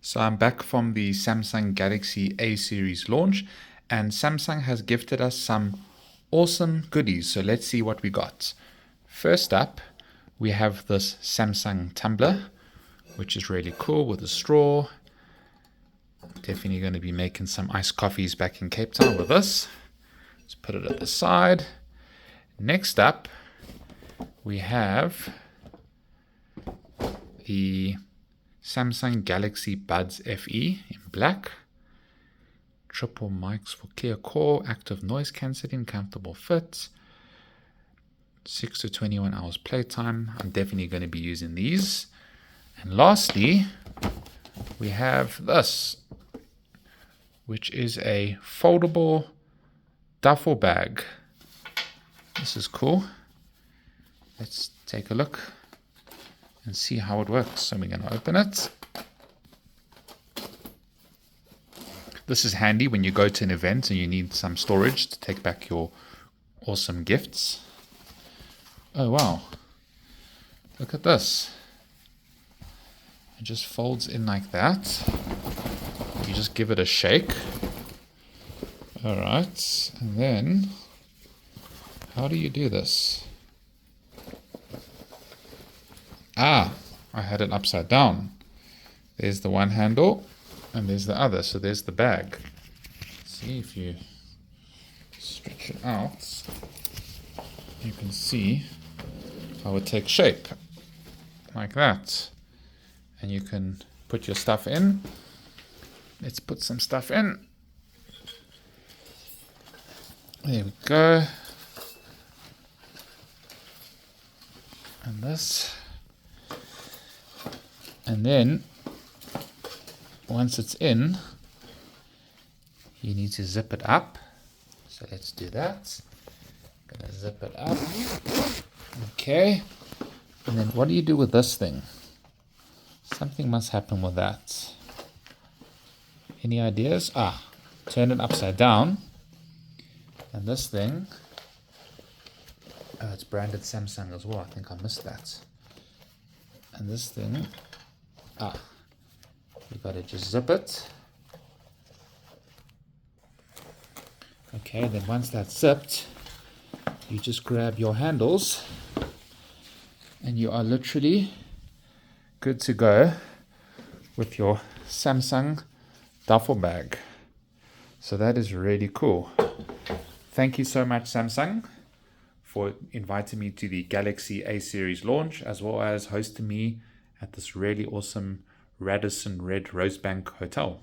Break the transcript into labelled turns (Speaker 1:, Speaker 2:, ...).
Speaker 1: So I'm back from the Samsung Galaxy A series launch, and Samsung has gifted us some awesome goodies. So let's see what we got. First up, we have this Samsung tumbler, which is really cool with a straw. Definitely going to be making some iced coffees back in Cape Town with this. Let's put it at the side. Next up, we have the Samsung Galaxy Buds FE in black. Triple mics for clear call, active noise cancelling, comfortable fit. 6 to 21 hours playtime. I'm definitely going to be using these. And lastly, we have this, which is a foldable duffel bag. This is cool. Let's take a look and see how it works. So we're going to open it. This is handy when you go to an event and you need some storage to take back your awesome gifts. Oh wow, look at this. It just folds in like that. You just give it a shake. All right, and then how do you do this? Ah, I had it upside down. There's the one handle and there's the other. So there's the bag. See, if you stretch it out, you can see how it takes shape like that. And you can put your stuff in. Let's put some stuff in. There we go. And this. And then once it's in, you need to zip it up. So let's do that. Gonna zip it up. Okay. And then what do you do with this thing? Something must happen with that. Any ideas? Turn it upside down. And this thing, it's branded Samsung as well. I think I missed that. And this thing, you gotta just zip it. Okay, then once that's zipped, you just grab your handles and you are literally good to go with your Samsung duffel bag. So that is really cool. Thank you so much, Samsung, for inviting me to the Galaxy A series launch, as well as hosting me at this really awesome Radisson Red Rosebank Hotel.